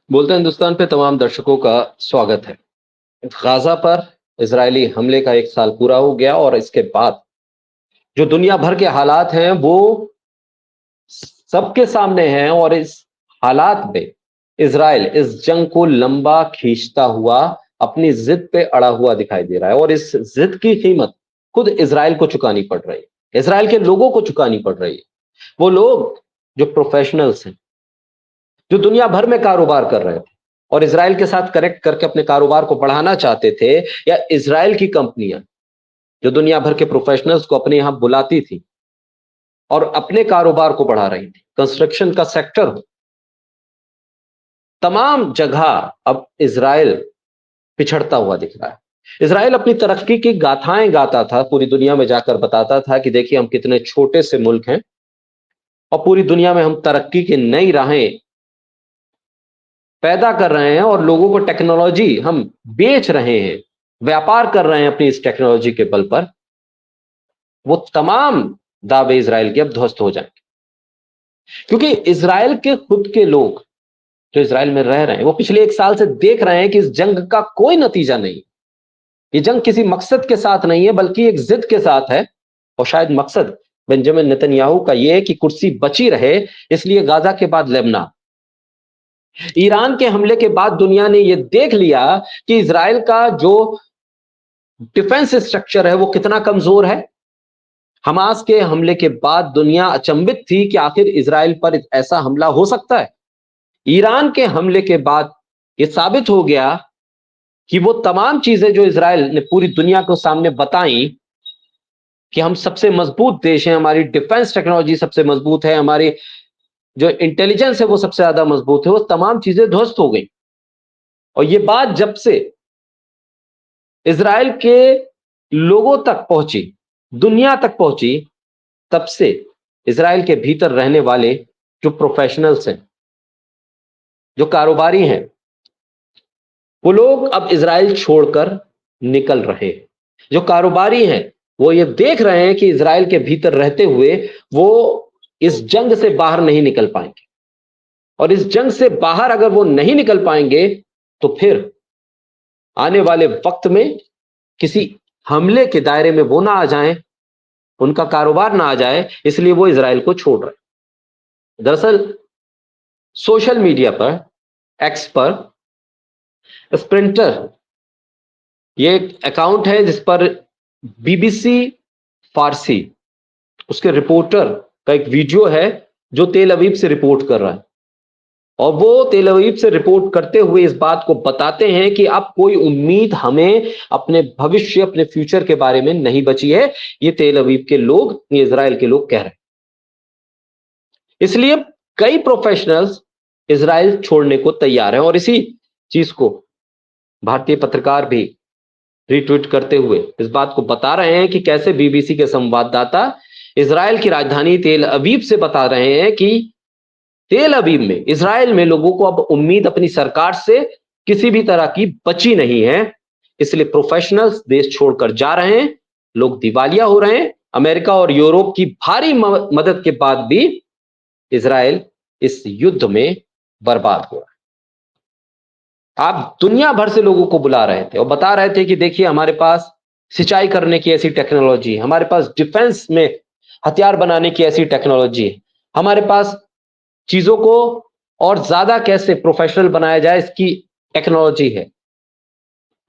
बोलते हिंदुस्तान पे तमाम दर्शकों का स्वागत है। गाजा पर इजरायली हमले का 1 साल पूरा हो गया और इसके बाद जो दुनिया भर के हालात हैं वो सबके सामने हैं और इस हालात में इजराइल इस जंग को लंबा खींचता हुआ अपनी जिद पे अड़ा हुआ दिखाई दे रहा है और इस जिद की कीमत खुद इजराइल को चुकानी पड़ रही है, इजराइल के लोगों को चुकानी पड़ रही है। वो लोग जो प्रोफेशनल्स हैं, जो दुनिया भर में कारोबार कर रहे थे और इजराइल के साथ कनेक्ट करके अपने कारोबार को बढ़ाना चाहते थे, या इजराइल की कंपनियां जो दुनिया भर के प्रोफेशनल्स को अपने यहां बुलाती थी और अपने कारोबार को बढ़ा रही थी, कंस्ट्रक्शन का सेक्टर हो, तमाम जगह अब इजराइल पिछड़ता हुआ दिख रहा है। इजराइल अपनी तरक्की की गाथाएं गाता था, पूरी दुनिया में जाकर बताता था कि देखिए हम कितने छोटे से मुल्क हैं और पूरी दुनिया में हम तरक्की की नई राहें पैदा कर रहे हैं और लोगों को टेक्नोलॉजी हम बेच रहे हैं, व्यापार कर रहे हैं अपनी इस टेक्नोलॉजी के बल पर। वो तमाम दावे इजराइल के अब ध्वस्त हो जाएंगे, क्योंकि इजराइल के खुद के लोग जो इजराइल में रह रहे हैं वो पिछले 1 साल से देख रहे हैं कि इस जंग का कोई नतीजा नहीं। ये जंग किसी मकसद के साथ नहीं है बल्कि एक जिद के साथ है, और शायद मकसद बेंजामिन नेतन्याहू का यह है कि कुर्सी बची रहे, इसलिए गाजा के बाद लेबनान, ईरान के हमले के बाद दुनिया ने यह देख लिया कि इजराइल का जो डिफेंस स्ट्रक्चर है वो कितना कमजोर है। हमास के हमले के बाद दुनिया अचंभित थी कि आखिर इजराइल पर ऐसा हमला हो सकता है। ईरान के हमले के बाद यह साबित हो गया कि वो तमाम चीजें जो इजराइल ने पूरी दुनिया को सामने बताई कि हम सबसे मजबूत देश हैं, हमारी डिफेंस टेक्नोलॉजी सबसे मजबूत है, हमारी जो इंटेलिजेंस है वो सबसे ज्यादा मजबूत है, वो तमाम चीजें ध्वस्त हो गई। और ये बात जब से इजराइल के लोगों तक पहुंची, दुनिया तक पहुंची, तब से इजराइल के भीतर रहने वाले जो प्रोफेशनल्स हैं, जो कारोबारी हैं, वो लोग अब इजराइल छोड़कर निकल रहे हैं। जो कारोबारी हैं वो ये देख रहे हैं कि इजराइल के भीतर रहते हुए वो इस जंग से बाहर नहीं निकल पाएंगे, और इस जंग से बाहर अगर वो नहीं निकल पाएंगे तो फिर आने वाले वक्त में किसी हमले के दायरे में वो ना आ जाएं, उनका कारोबार ना आ जाए, इसलिए वो इजराइल को छोड़ रहे हैं। दरअसल सोशल मीडिया पर, एक्स पर स्प्रिंटर, ये एक अकाउंट है जिस पर बीबीसी फारसी, उसके रिपोर्टर का एक वीडियो है जो तेल अवीव से रिपोर्ट कर रहा है, और वो तेल अवीव से रिपोर्ट करते हुए इस बात को बताते हैं कि अब कोई उम्मीद हमें अपने भविष्य, अपने फ्यूचर के बारे में नहीं बची है। ये तेल अवीव के लोग, ये इजराइल के लोग कह रहे हैं। इसलिए कई प्रोफेशनल्स इजराइल छोड़ने को तैयार हैं, और इसी चीज को भारतीय पत्रकार भी रीट्वीट करते हुए इस बात को बता रहे हैं कि कैसे बीबीसी के संवाददाता इजराइल की राजधानी तेल अवीव से बता रहे हैं कि तेल अवीव में, इजराइल में लोगों को अब उम्मीद अपनी सरकार से किसी भी तरह की बची नहीं है। इसलिए प्रोफेशनल्स देश छोड़कर जा रहे हैं, लोग दिवालिया हो रहे हैं। अमेरिका और यूरोप की भारी मदद के बाद भी इजराइल इस युद्ध में बर्बाद हो रहा है। आप दुनिया भर से लोगों को बुला रहे थे और बता रहे थे कि देखिए हमारे पास सिंचाई करने की ऐसी टेक्नोलॉजी है, हमारे पास डिफेंस में हथियार बनाने की ऐसी टेक्नोलॉजी है, हमारे पास चीजों को और ज्यादा कैसे प्रोफेशनल बनाया जाए इसकी टेक्नोलॉजी है।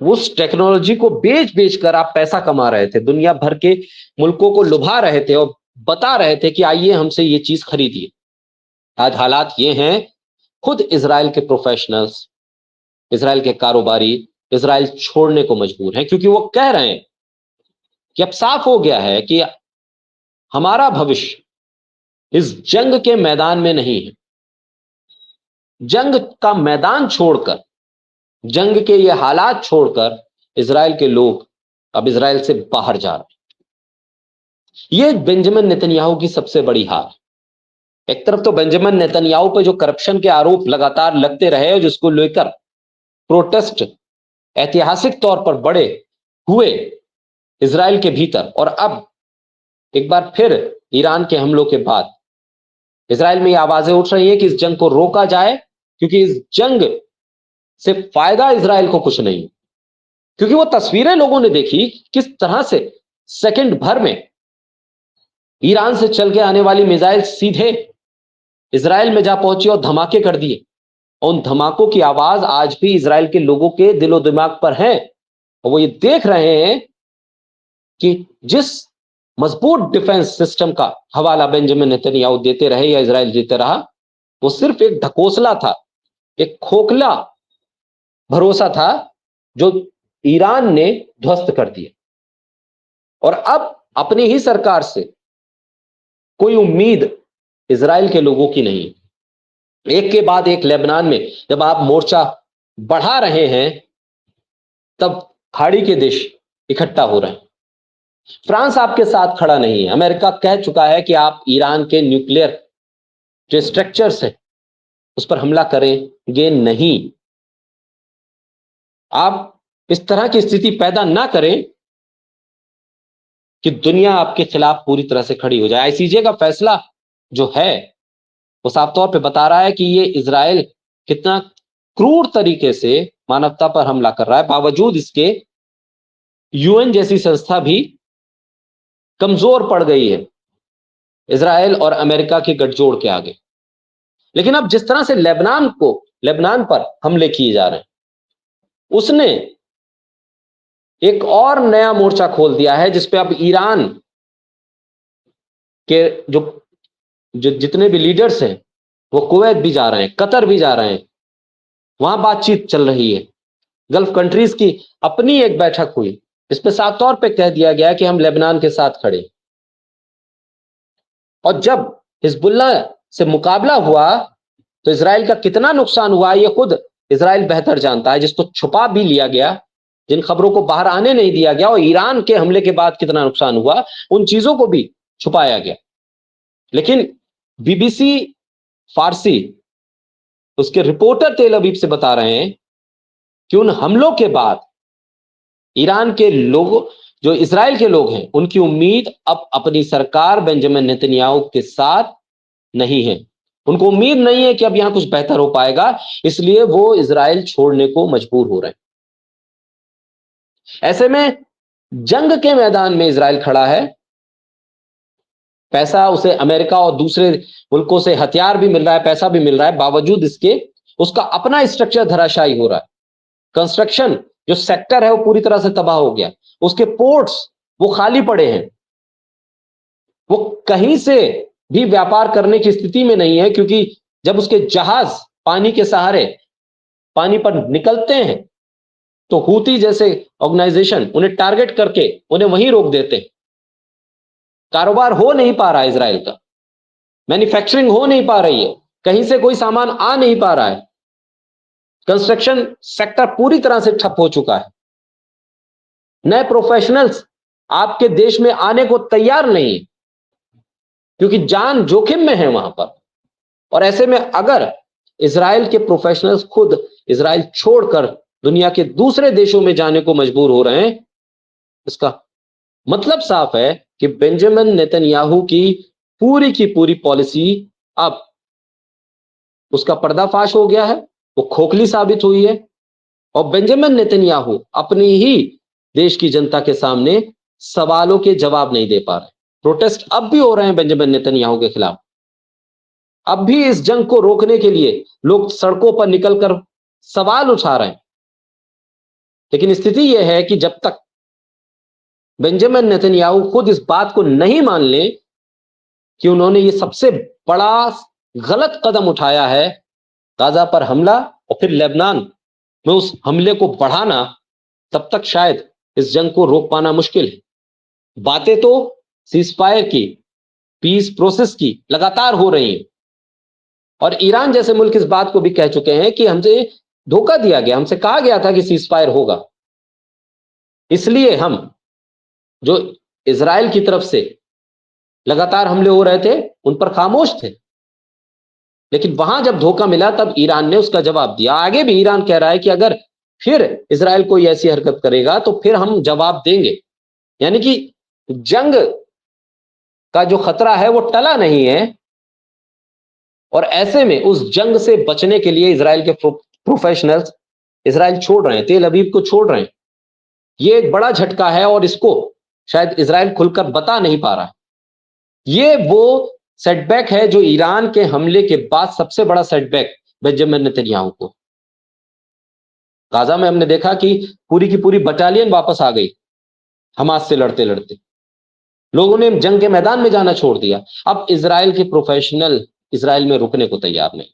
उस टेक्नोलॉजी को बेच बेच कर आप पैसा कमा रहे थे, दुनिया भर के मुल्कों को लुभा रहे थे और बता रहे थे कि आइए हमसे ये चीज खरीदिए। आज हालात ये हैं, खुद इजराइल के प्रोफेशनल्स, इजराइल के कारोबारी इजराइल छोड़ने को मजबूर हैं, क्योंकि वो कह रहे हैं कि अब साफ हो गया है कि हमारा भविष्य इस जंग के मैदान में नहीं है। जंग का मैदान छोड़कर, जंग के ये हालात छोड़कर इजराइल के लोग अब इजराइल से बाहर जा रहे हैं। ये बेंजामिन नेतन्याहू की सबसे बड़ी हार। एक तरफ तो बेंजामिन नेतन्याहू पे जो करप्शन के आरोप लगातार लगते रहे, जिसको लेकर प्रोटेस्ट ऐतिहासिक तौर पर बड़े हुए इजराइल के भीतर, और अब एक बार फिर ईरान के हमलों के बाद इजराइल में ये आवाजें उठ रही है कि इस जंग को रोका जाए, क्योंकि इस जंग से फायदा इजराइल को कुछ नहीं, क्योंकि वो तस्वीरें लोगों ने देखी किस तरह से सेकंड भर में ईरान से चल के आने वाली मिसाइल सीधे इजराइल में जा पहुंची और धमाके कर दिए। और उन धमाकों की आवाज आज भी इजराइल के लोगों के दिलो दिमाग पर है, और वो ये देख रहे हैं कि जिस मजबूत डिफेंस सिस्टम का हवाला बेंजामिन नेतन्याहू देते रहे या इजराइल देते रहा, वो सिर्फ एक ढकोसला था, एक खोखला भरोसा था जो ईरान ने ध्वस्त कर दिया। और अब अपनी ही सरकार से कोई उम्मीद इजराइल के लोगों की नहीं। एक के बाद एक लेबनान में जब आप मोर्चा बढ़ा रहे हैं, तब खाड़ी के देश इकट्ठा हो रहे हैं। फ्रांस आपके साथ खड़ा नहीं है। अमेरिका कह चुका है कि आप ईरान के न्यूक्लियर जो स्ट्रक्चर्स है उस पर हमला करेंगे नहीं। आप इस तरह की स्थिति पैदा ना करें कि दुनिया आपके खिलाफ पूरी तरह से खड़ी हो जाए। आईसीजे का फैसला जो है वो साफ तौर पे बता रहा है कि ये इजराइल कितना क्रूर तरीके से मानवता पर हमला कर रहा है। बावजूद इसके यूएन जैसी संस्था भी कमजोर पड़ गई है इजराइल और अमेरिका के गठजोड़ के आगे। लेकिन अब जिस तरह से लेबनान पर हमले किए जा रहे हैं, उसने एक और नया मोर्चा खोल दिया है जिसपे अब ईरान के जो जितने भी लीडर्स हैं वो कुवैत भी जा रहे हैं, कतर भी जा रहे हैं, वहां बातचीत चल रही है। गल्फ कंट्रीज की अपनी एक बैठक हुई, इस पे साफ तौर पे कह दिया गया कि हम लेबनान के साथ खड़े। और जब हिजबुल्लाह से मुकाबला हुआ तो इजराइल का कितना नुकसान हुआ ये खुद इजराइल बेहतर जानता है, जिसको छुपा भी लिया गया, जिन खबरों को बाहर आने नहीं दिया गया, और ईरान के हमले के बाद कितना नुकसान हुआ उन चीजों को भी छुपाया गया। लेकिन बीबीसी फारसी उसके रिपोर्टर तेल अवीव से बता रहे हैं कि उन हमलों के बाद ईरान के लोग, जो इजराइल के लोग हैं, उनकी उम्मीद अब अपनी सरकार बेंजामिन नेतन्याहू के साथ नहीं है। उनको उम्मीद नहीं है कि अब यहां कुछ बेहतर हो पाएगा, इसलिए वो इजराइल छोड़ने को मजबूर हो रहे हैं। ऐसे में जंग के मैदान में इजराइल खड़ा है। पैसा उसे अमेरिका और दूसरे मुल्कों से हथियार भी मिल रहा है, पैसा भी मिल रहा है, बावजूद इसके उसका अपना स्ट्रक्चर धराशायी हो रहा है। कंस्ट्रक्शन जो सेक्टर है वो पूरी तरह से तबाह हो गया, उसके पोर्ट्स वो खाली पड़े हैं, वो कहीं से भी व्यापार करने की स्थिति में नहीं है, क्योंकि जब उसके जहाज पानी के सहारे पानी पर निकलते हैं तो हूती जैसे ऑर्गेनाइजेशन उन्हें टारगेट करके उन्हें वहीं रोक देते हैं। कारोबार हो नहीं पा रहा है इजराइल का, मैन्युफैक्चरिंग हो नहीं पा रही है, कहीं से कोई सामान आ नहीं पा रहा है, कंस्ट्रक्शन सेक्टर पूरी तरह से ठप हो चुका है। नए प्रोफेशनल्स आपके देश में आने को तैयार नहीं, क्योंकि जान जोखिम में है वहां पर। और ऐसे में अगर इजराइल के प्रोफेशनल्स खुद इजराइल छोड़कर दुनिया के दूसरे देशों में जाने को मजबूर हो रहे हैं, इसका मतलब साफ है कि बेंजामिन नेतन्याहू की पूरी पॉलिसी अब उसका पर्दाफाश हो गया है, वो खोखली साबित हुई है। और बेंजामिन नेतन्याहू अपनी ही देश की जनता के सामने सवालों के जवाब नहीं दे पा रहे। प्रोटेस्ट अब भी हो रहे हैं बेंजामिन नेतन्याहू के खिलाफ, अब भी इस जंग को रोकने के लिए लोग सड़कों पर निकलकर सवाल उठा रहे हैं। लेकिन स्थिति यह है कि जब तक बेंजामिन नेतन्याहू खुद इस बात को नहीं मान ले कि उन्होंने ये सबसे बड़ा गलत कदम उठाया है, गाजा पर हमला और फिर लेबनान में उस हमले को बढ़ाना, तब तक शायद इस जंग को रोक पाना मुश्किल है। बातें तो सीजफायर की, पीस प्रोसेस की लगातार हो रही है, और ईरान जैसे मुल्क इस बात को भी कह चुके हैं कि हमसे धोखा दिया गया, हमसे कहा गया था कि सीजफायर होगा, इसलिए हम जो इजराइल की तरफ से लगातार हमले हो रहे थे उन पर खामोश थे। लेकिन वहां जब धोखा मिला तब ईरान ने उसका जवाब दिया। आगे भी ईरान कह रहा है कि अगर फिर इजराइल कोई ऐसी हरकत करेगा तो फिर हम जवाब देंगे। यानी कि जंग का जो खतरा है वो टला नहीं है, और ऐसे में उस जंग से बचने के लिए इजराइल के प्रोफेशनल्स इसराइल छोड़ रहे हैं, तेल अवीव को छोड़ रहे हैं। ये एक बड़ा झटका है और इसको शायद इसराइल खुलकर बता नहीं पा रहा। ये वो सेटबैक है जो ईरान के हमले के बाद सबसे बड़ा सेटबैक बेंजामिन नेतन्याहू को। गाजा में हमने देखा कि पूरी की पूरी बटालियन वापस आ गई हमास से लड़ते लड़ते, लोगों ने जंग के मैदान में जाना छोड़ दिया। अब इसराइल के प्रोफेशनल इसराइल में रुकने को तैयार नहीं।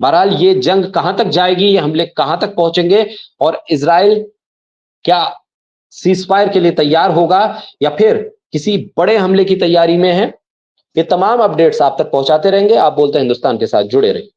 बहरहाल ये जंग कहां तक जाएगी, ये हमले कहां तक पहुंचेंगे और इसराइल क्या सीजफायर के लिए तैयार होगा या फिर किसी बड़े हमले की तैयारी में है, ये तमाम अपडेट्स आप तक पहुंचाते रहेंगे। आप बोलते हैं हिंदुस्तान के साथ जुड़े रहिए।